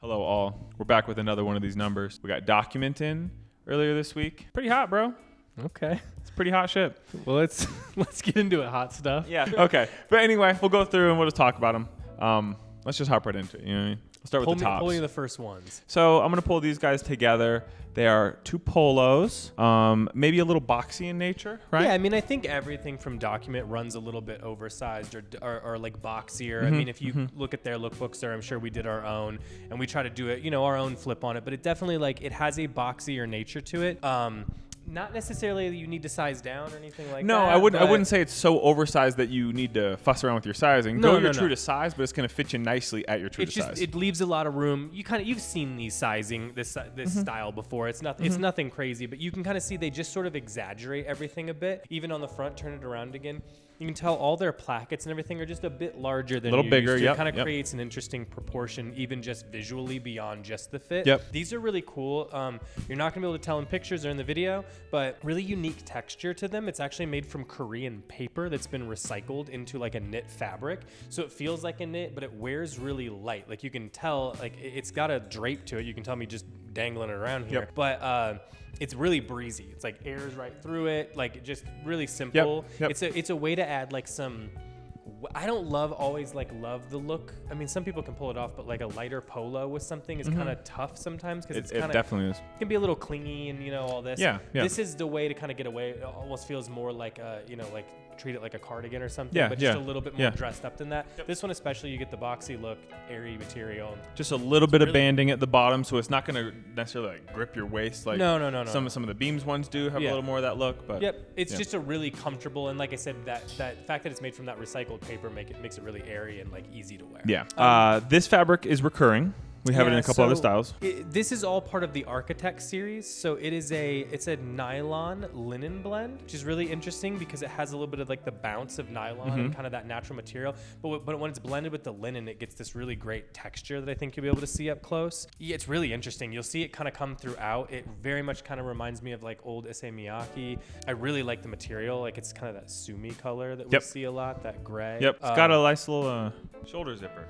Hello all. We're back with another one of these numbers. We got Document in earlier this week. Pretty hot, bro. Okay. It's pretty hot shit. Well, let's get into it, hot stuff. Yeah. Okay. But anyway, we'll go through and we'll just talk about them. Let's just hop right into it. You know what I mean? We'll start with the tops. Pull me the first ones. So I'm going to pull these guys together. They are two polos, maybe a little boxy in nature, right? Yeah, I mean, I think everything from Document runs a little bit oversized or like boxier. I mean, if you look at their lookbooks there, I'm sure we did our own, and we try to do it, our own flip on it. But it definitely, it has a boxier nature to it. Not necessarily that you need to size down or anything like that. No, I wouldn't say it's so oversized that you need to fuss around with your sizing. Go true to size, but it's going to fit you nicely at your true to size. It leaves a lot of room. You've seen these sizing, this style before. It's nothing crazy, but you can kind of see they just sort of exaggerate everything a bit. Even on the front, turn it around again. You can tell all their plackets and everything are just a bit larger than a little bigger. It kind of creates an interesting proportion, even just visually beyond just the fit. Yep. These are really cool. You're not going to be able to tell in pictures or in the video, but really unique texture to them. It's actually made from Korean paper that's been recycled into like a knit fabric. So it feels like a knit, but it wears really light. Like you can tell, it's got a drape to it. You can tell me just dangling it around here. Yep. But it's really breezy. It's like airs right through it. Like just really simple. Yep. It's a way to add like some. I don't always love the look. I mean, some people can pull it off, but like a lighter polo with something is kind of tough sometimes because it definitely is. It can be a little clingy and all this. Yeah. This is the way to kind of get away. It almost feels more like like treat it like a cardigan or something, but just a little bit more dressed up than that. This one especially, you get the boxy look, airy material. Just a little bit of banding at the bottom, so it's not going to necessarily grip your waist like no. Some of the beams ones do have a little more of that look. But it's just a really comfortable, and like I said, that fact that it's made from that recycled paper makes it really airy and easy to wear. Yeah. This fabric is recurring. We have it in a couple other styles. This is all part of the Architect series. So it's a nylon linen blend, which is really interesting because it has a little bit of the bounce of nylon and kind of that natural material. But when it's blended with the linen, it gets this really great texture that I think you'll be able to see up close. Yeah, it's really interesting. You'll see it kind of come throughout. It very much kind of reminds me of old Issey Miyake. I really like the material. It's kind of that sumi color that we see a lot, that gray. Yep. It's got a nice little shoulder zipper.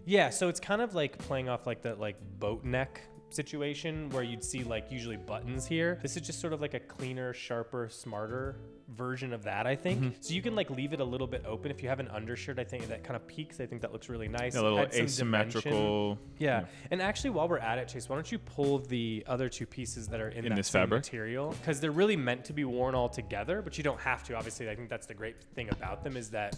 Yeah, so it's kind of playing off that boat neck situation where you'd see usually buttons here. This is just sort of a cleaner, sharper, smarter version of that, I think. So you can leave it a little bit open. If you have an undershirt, I think that kind of peaks. I think that looks really nice. A little asymmetrical. Yeah. And actually, while we're at it, Chase, why don't you pull the other two pieces that are in that this same fabric material? Because they're really meant to be worn all together, but you don't have to. Obviously, I think that's the great thing about them is that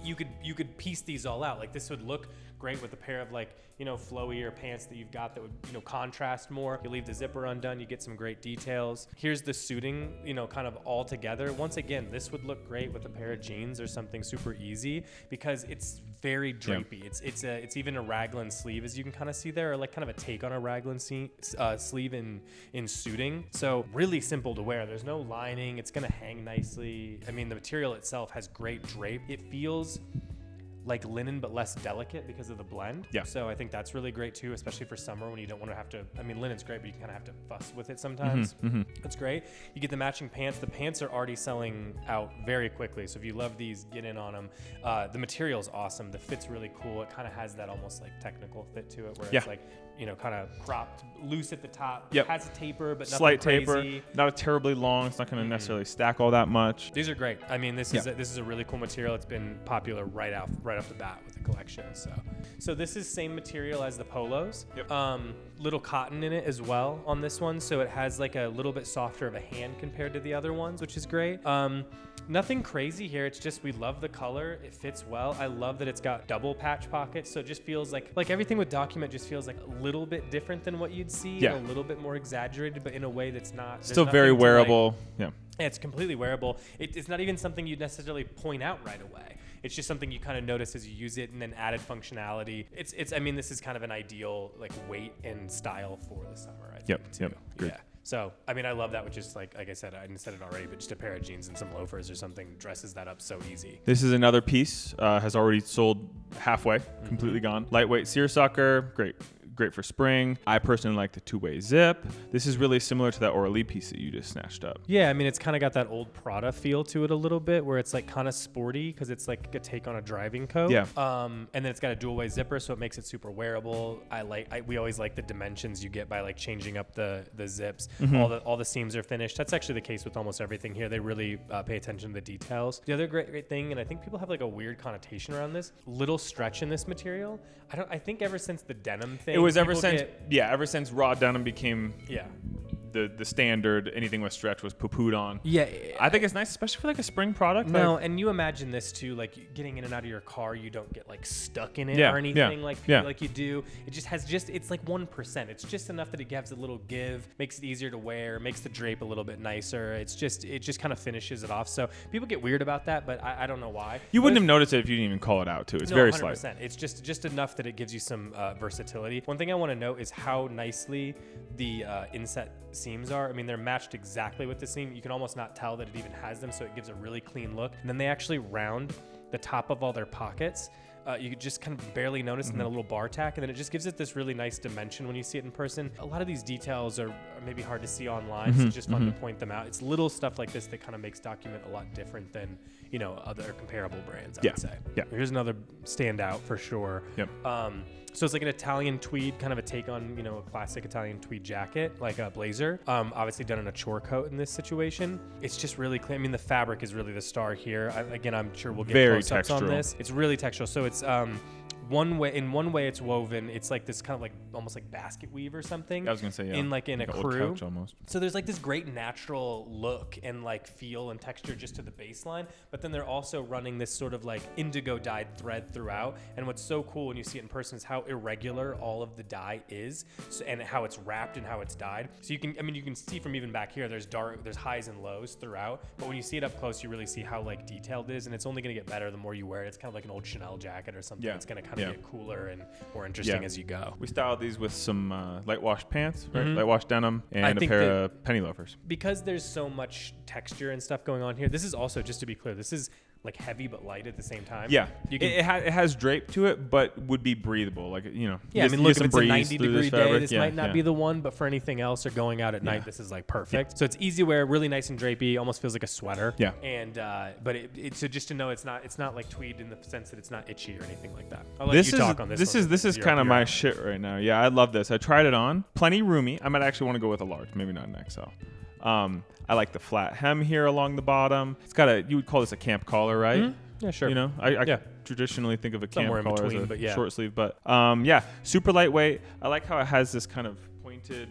you could piece these all out. This would look great with a pair of flowier pants that you've got that would contrast more. You leave the zipper undone, you get some great details. Here's the suiting, kind of all together. Once again, this would look great with a pair of jeans or something super easy because it's very drapey. Yeah. It's even a raglan sleeve, as you can kind of see there, or kind of a take on a raglan sleeve in suiting. So really simple to wear. There's no lining. It's gonna hang nicely. I mean, the material itself has great drape. It feels like linen but less delicate because of the blend. Yeah. So I think that's really great too, especially for summer when you don't want to have to, linen's great, but you kind of have to fuss with it sometimes. That's great. You get the matching pants. The pants are already selling out very quickly. So if you love these, get in on them. The material's awesome. The fit's really cool. It kind of has that almost technical fit to it where it's kind of cropped, loose at the top. Yep. Has a taper, but nothing slight crazy. Taper, not a terribly long. It's not going to necessarily stack all that much. These are great. This is a really cool material. It's been popular right off the bat with the collection. So this is same material as the polos. Yep. Little cotton in it as well on this one, so it has a little bit softer of a hand compared to the other ones, which is great. Nothing crazy here. It's just we love the color. It fits well. I love that it's got double patch pockets, so it just feels like everything with Document just feels a little bit different than what you'd see. Yeah. And a little bit more exaggerated, but in a way that's not. Still very wearable. Yeah. It's completely wearable. It's not even something you'd necessarily point out right away. It's just something you kind of notice as you use it, and then added functionality. This is kind of an ideal weight and style for the summer, I think. Yep. Good. Yeah. So, I love that with just like I said, I said it already, but just a pair of jeans and some loafers or something dresses that up so easy. This is another piece, has already sold halfway, completely gone. Lightweight seersucker, great great for spring. I personally like the two-way zip. This is really similar to that Orly piece that you just snatched up. Yeah, I mean, it's kind of got that old Prada feel to it a little bit, where it's like kind of sporty because it's like a take on a driving coat. Yeah. And then it's got a dual-way zipper, so it makes it super wearable. We always like the dimensions you get by like changing up the zips. All the seams are finished. That's actually the case with almost everything here. They really pay attention to the details. The other great thing, and I think people have like a weird connotation around this, little stretch in this material. I think ever since the denim thing, it was ever since raw denim became the standard, anything with stretch was poo-pooed on. Yeah. I think it's nice, especially for like a spring product. No, like, and you imagine this too, like getting in and out of your car, you don't get like stuck in it or anything like you do. It just has it's like 1%. It's just enough that it gives a little give, makes it easier to wear, makes the drape a little bit nicer. It just kind of finishes it off. So people get weird about that, but I don't know why. You wouldn't have noticed it if you didn't even call it out too. It's very 100%. Slight. It's just enough that it gives you some versatility. One thing I want to note is how nicely the inset seams are. I mean, they're matched exactly with the seam. You can almost not tell that it even has them, so it gives a really clean look. And then they actually round the top of all their pockets. You could just kind of barely notice, and then a little bar tack, and then it just gives it this really nice dimension when you see it in person. A lot of these details are maybe hard to see online, so it's just fun to point them out. It's little stuff like this that kind of makes Document a lot different than, other comparable brands, I would say. Yeah. Here's another standout for sure. Yep. So it's like an Italian tweed, kind of a take on, a classic Italian tweed jacket, like a blazer. Obviously done in a chore coat in this situation. It's just really clean. I mean, the fabric is really the star here. I'm sure we'll get close-ups on this. It's really textural. So it's one way it's woven. It's like this kind of like almost like basket weave or something. I was gonna say, yeah. In a crew. Old couch almost. So there's like this great natural look and like feel and texture just to the baseline, but then they're also running this sort of like indigo dyed thread throughout. And what's so cool when you see it in person is how irregular all of the dye is, and how it's wrapped and how it's dyed. So you can see from even back here, there's highs and lows throughout, but when you see it up close, you really see how like detailed it is, and it's only gonna get better the more you wear it. It's kind of like an old Chanel jacket or something. It's gonna kind of get cooler and more interesting as you go. We styled these with some light wash pants, right? Light wash denim, and a pair of penny loafers. Because there's so much texture and stuff going on here, this is also, just to be clear, this is like heavy but light at the same time. Yeah, it has drape to it, but would be breathable. Like, Yeah, I mean, look, if it's a 90-degree day, this might not be the one, but for anything else or going out at night, this is like perfect. So it's easy wear, really nice and drapey, almost feels like a sweater. Yeah. And but so just to know, it's not like tweed in the sense that it's not itchy or anything like that. I'll let you talk on this. This is kind of my shit right now. Yeah, I love this. I tried it on, plenty roomy. I might actually want to go with a large, maybe not an XL. I like the flat hem here along the bottom. It's got you would call this a camp collar, right? Mm-hmm. Yeah, sure. I traditionally think of a camp collar as a short sleeve, but super lightweight. I like how it has this kind of pointed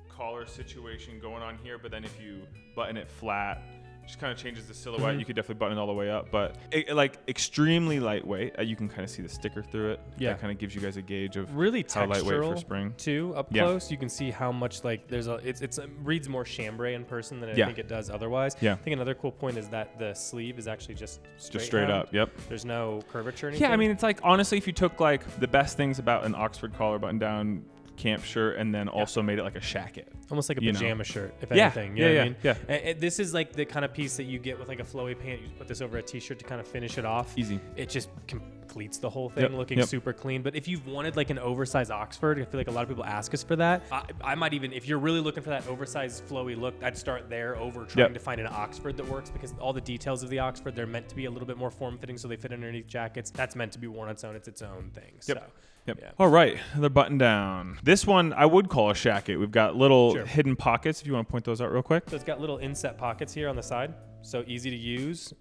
collar situation going on here, but then if you button it flat, just kind of changes the silhouette. You could definitely button it all the way up, but like extremely lightweit. You can kind of see the sticker through it. That kind of gives you guys a gauge of really how lightweight for spring too. Up close, you can see how much like it reads more chambray in person than I think it does otherwise. I think another cool point is that the sleeve is actually just straight up. Yep. There's no curvature or anything. Yeah, I mean, it's like, honestly, if you took like the best things about an Oxford collar button down camp shirt and then also made it like a shacket, almost like a pajama shirt, if anything. You know what I mean? Yeah. And this is like the kind of piece that you get with like a flowy pant. You put this over a t-shirt to kind of finish it off. Easy. It just completes the whole thing, looking super clean. But if you've wanted like an oversized Oxford, I feel like a lot of people ask us for that. I might even, if you're really looking for that oversized flowy look, I'd start there over trying to find an Oxford that works, because all the details of the Oxford, they're meant to be a little bit more form-fitting, so they fit underneath jackets. That's meant to be worn on its own. It's its own thing. So. Yep. Yeah. All right, another button down. This one I would call a shacket. We've got little hidden pockets, if you want to point those out real quick. So it's got little inset pockets here on the side, so easy to use.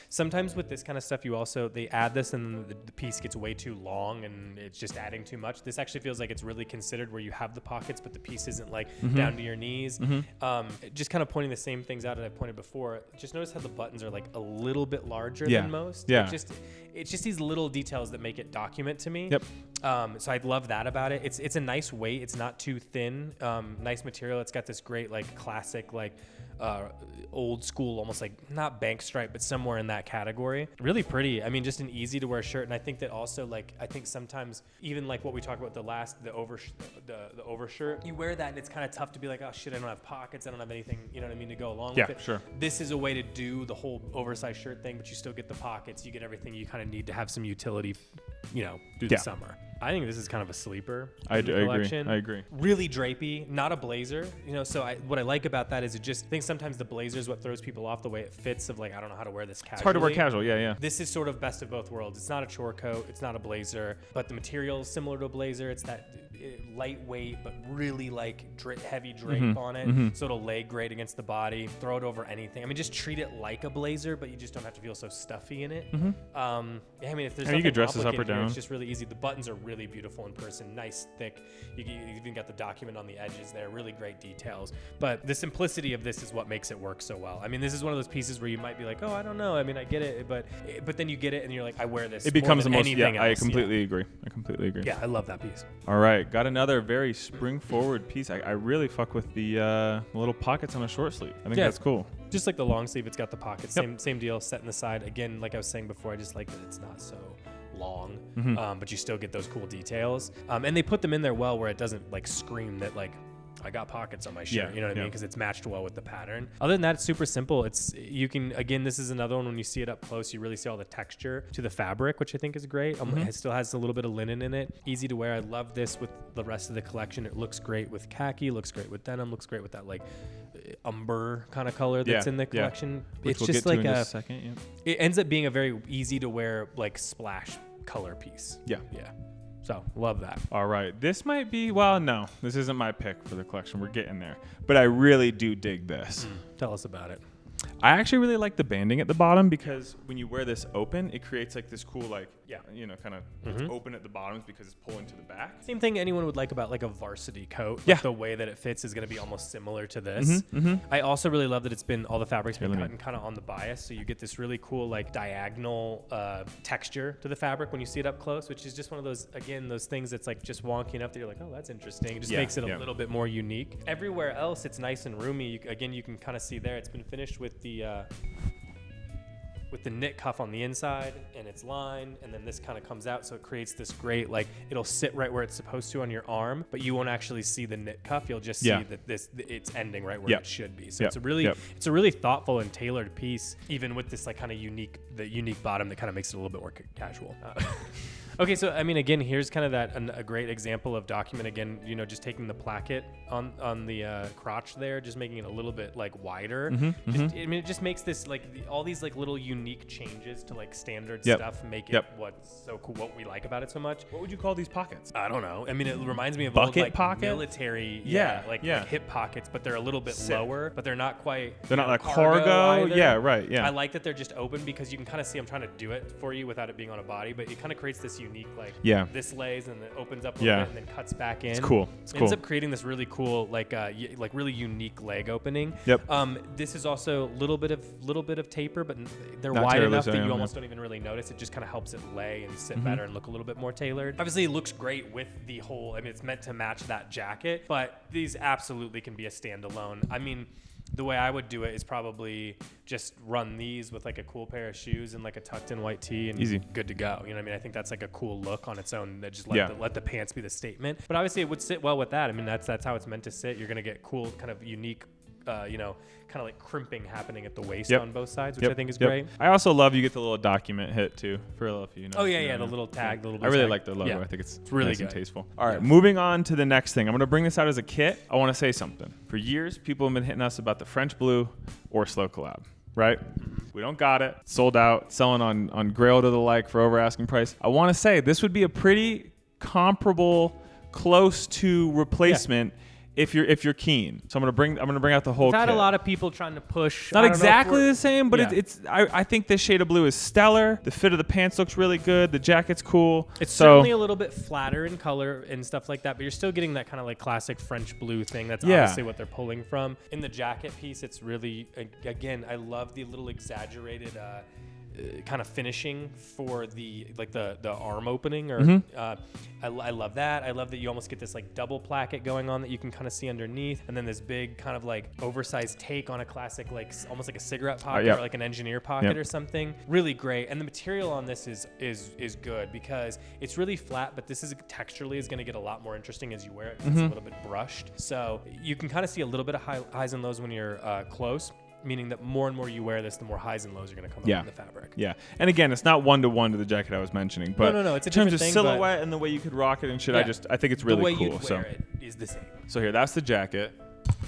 Sometimes with this kind of stuff, they add this and the piece gets way too long and it's just adding too much. This actually feels like it's really considered, where you have the pockets, but the piece isn't like down to your knees. Just kind of pointing the same things out that I pointed before. Just notice how the buttons are like a little bit larger than most. Yeah. It's just these little details that make it Document to me. Yep. So I love that about it. It's a nice weight. It's not too thin. Nice material. It's got this great like classic like old school, almost like not bank stripe, but somewhere in that category. Really pretty. I mean, just an easy to wear shirt. And I think that also, like, I think sometimes even like what we talked about the overshirt, you wear that and it's kind of tough to be like, oh shit, I don't have pockets, I don't have anything, you know what I mean, to go along with it. Sure. This is a way to do the whole oversized shirt thing, but you still get the pockets, you get everything you kind of need to have some utility, through the summer. I think this is kind of a sleeper. I agree. Really drapey, not a blazer. So what I like about that is I think sometimes the blazer is what throws people off, the way it fits of like, I don't know how to wear this casually. It's hard to wear casual, yeah. This is sort of best of both worlds. It's not a chore coat, it's not a blazer, but the material is similar to a blazer. It's that lightweight, but really like heavy drape on it. So it'll lay great against the body. Throw it over anything. I mean, just treat it like a blazer, but you just don't have to feel so stuffy in it. I mean, if there's you could dress this up or down. It's just really easy. The buttons are really beautiful in person, nice, thick. You even got the document on the edges there, really great details. But the simplicity of this is what makes it work so well. I mean, this is one of those pieces where you might be like, oh, I don't know. I mean, I get it, but then you get it and you're like, I wear this. It becomes the most. Yeah, else. I completely agree. Yeah, I love that piece. All right, got another very spring forward piece. I really fuck with the little pockets on a short sleeve. I think that's cool. Just like the long sleeve, it's got the pockets. Same deal, set in the side. Again, like I was saying before, I just like that it's not so long, but you still get those cool details. And they put them in there well where it doesn't like scream that like, I got pockets on my shirt, you know what I mean? Because it's matched well with the pattern. Other than that, it's super simple. This is another one when you see it up close, you really see all the texture to the fabric, which I think is great. It still has a little bit of linen in it. Easy to wear. I love this with the rest of the collection. It looks great with khaki, looks great with denim, looks great with that like umber kind of color that's in the collection. Which we'll get to in just a second. It ends up being a very easy to wear like splash color piece. Yeah. So, love that. All right. This might be, no, this isn't my pick for the collection. We're getting there. But I really do dig this. Tell us about it. I actually really like the banding at the bottom because when you wear this open, it creates like this cool, like, kind of it's open at the bottoms because it's pulling to the back. Same thing anyone would like about like a varsity coat. Like the way that it fits is going to be almost similar to this. I also really love that all the fabric's been cut kind of on the bias. So you get this really cool like diagonal texture to the fabric when you see it up close, which is just one of those, again, those things that's like just wonky enough that you're like, oh, that's interesting. It just makes it a little bit more unique. Everywhere else, it's nice and roomy. You can kind of see there, it's been finished with the knit cuff on the inside and it's lined, and then this kind of comes out, so it creates this great, like, it'll sit right where it's supposed to on your arm, but you won't actually see the knit cuff. You'll just see that it's ending right where it should be. So it's a really thoughtful and tailored piece, even with this like kind of unique bottom that kind of makes it a little bit more casual. Okay, so I mean, again, here's kind of a great example of document. Again, just taking the placket on the crotch there, just making it a little bit like wider. It just makes this like all these like little unique changes to like standard stuff make it what's so cool, what we like about it so much. What would you call these pockets? I don't know. I mean, it reminds me of bucket old, like, pocket? Military, like hip pockets, but they're a little bit lower, but they're not quite. They're not like cargo. Either. Yeah, right. Yeah. I like that they're just open because you can kind of see I'm trying to do it for you without it being on a body, but it kind of creates this unique, like, this lays and then opens up a little bit and then cuts back in. It's cool. It ends up creating this really cool, like really unique leg opening. This is also a little bit of taper, but they're not wide enough that you almost don't even really notice. It just kind of helps it lay and sit better and look a little bit more tailored. Obviously, it looks great with the whole, I mean, it's meant to match that jacket, but these absolutely can be a standalone. I mean, the way I would do it is probably just run these with like a cool pair of shoes and like a tucked in white tee and easy, good to go. You know what I mean? I think that's like a cool look on its own. That just let the pants be the statement. But obviously it would sit well with that. I mean, that's how it's meant to sit. You're gonna get cool, kind of unique, kind of like crimping happening at the waist on both sides, which I think is great. I also love you get the little document hit too for if you know. Oh yeah, the little tag, the little. I really tag. like the logo. I think it's really nice good. And tasteful. All right, moving on to the next thing. I'm gonna bring this out as a kit. I want to say something. For years, people have been hitting us about the French Blue or Slow collab. Right? We don't got it. Sold out. Selling on Grail to the like for over asking price. I want to say this would be a pretty comparable, close to replacement if you're keen. So I'm gonna bring out the whole. I've had kit. a lot of people trying to push. Not exactly the same, but I think this shade of blue is stellar. The fit of the pants looks really good. The jacket's cool. It's certainly a little bit flatter in color and stuff like that, but you're still getting that kind of like classic French blue thing. That's obviously what they're pulling from. In the jacket piece, it's really, again, I love the little exaggerated kind of finishing for the arm opening, or I love that. I love that you almost get this like double placket going on that you can kind of see underneath, and then this big kind of like oversized take on a classic, like almost like a cigarette pocket or like an engineer pocket or something. Really great. And the material on this is good because it's really flat, but this is texturally is going to get a lot more interesting as you wear it because it's a little bit brushed. So you can kind of see a little bit of highs and lows when you're close. meaning that more and more you wear this, the more highs and lows are going to come up in the fabric. Yeah. And again, it's not 1-to-1 to the jacket I was mentioning, but no, it's a in terms of thing, silhouette and the way you could rock it and shit, I think it's really the way cool. You'd wear it is the same. So here, that's the jacket.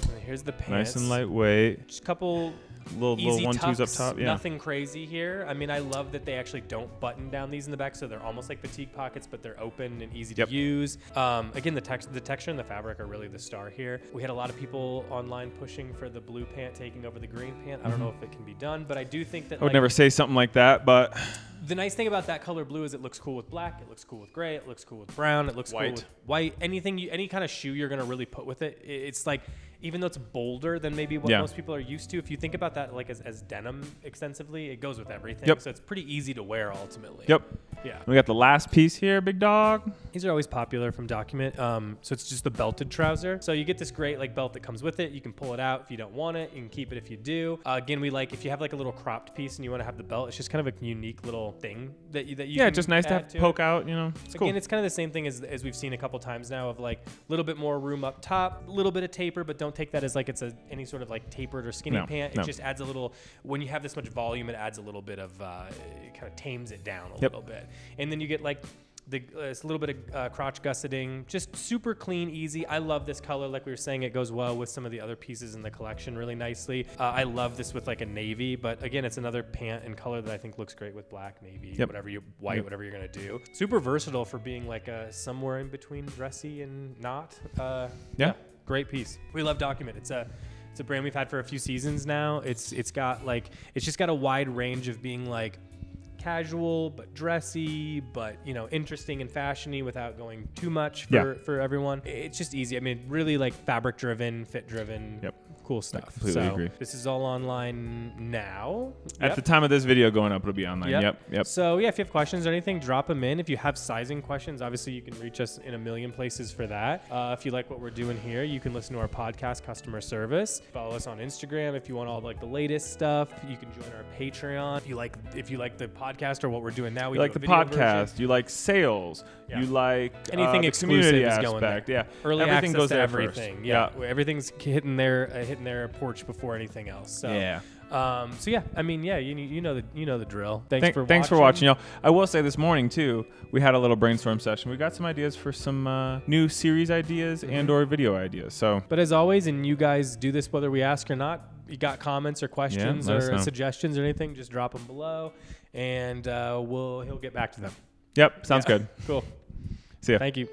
And here's the pants. Nice and lightweight. Just a couple little 1-2s up top. Yeah. Nothing crazy here. I mean, I love that they actually don't button down these in the back, so they're almost like fatigue pockets, but they're open and easy to use. Again, the texture and the fabric are really the star here. We had a lot of people online pushing for the blue pant taking over the green pant. I don't know if it can be done, but I do think that I would never say something like that, but the nice thing about that color blue is it looks cool with black, it looks cool with gray, it looks cool with brown, it looks cool with white. Any kind of shoe you're gonna really put with it, it's like, even though it's bolder than maybe what most people are used to, if you think about that like as denim extensively, it goes with everything. So it's pretty easy to wear ultimately. Yeah. And we got the last piece here, big dog. These are always popular from Document. So it's just the belted trouser. So you get this great like belt that comes with it. You can pull it out if you don't want it. You can keep it if you do. Again, we like if you have like a little cropped piece and you want to have the belt, it's just kind of a unique little thing that you can just nice to have poke out, you know. It's cool. Again, it's kind of the same thing as we've seen a couple times now of like a little bit more room up top, a little bit of taper, but don't take that as like it's any sort of like tapered or skinny pant. It just adds a little, when you have this much volume, it adds a little bit of, it kind of tames it down a little bit. And then you get like it's a little bit of crotch gusseting, just super clean, easy. I love this color. Like we were saying, it goes well with some of the other pieces in the collection really nicely. I love this with like a navy, but again, it's another pant and color that I think looks great with black, navy, whatever whatever you're going to do. Super versatile for being like somewhere in between dressy and not. Great piece. We love Document. It's a brand we've had for a few seasons now. It's just got a wide range of being like casual but dressy, but interesting and fashiony without going too much for everyone. It's just easy. I mean, really like fabric driven, fit driven. Cool stuff. I completely agree. This is all online now. At the time of this video going up, it'll be online. Yep. So if you have questions or anything, drop them in. If you have sizing questions, obviously you can reach us in a million places for that. If you like what we're doing here, you can listen to our podcast, Customer Service. Follow us on Instagram if you want all like the latest stuff. You can join our Patreon if you like the podcast or what we're doing now. You like the podcast. Version. You like sales. You like anything the exclusive community is aspect. Going there. Early everything access goes to there everything. First. Everything's hitting their porch before anything else. So I mean, you know the drill. Thanks for watching, y'all. I will say this morning too, we had a little brainstorm session. We got some ideas for some new series ideas and or video ideas. So, but as always, and you guys do this whether we ask or not. You got comments or questions or suggestions or anything? Just drop them below, and he'll get back to them. Yep, sounds good. Cool. See ya. Thank you.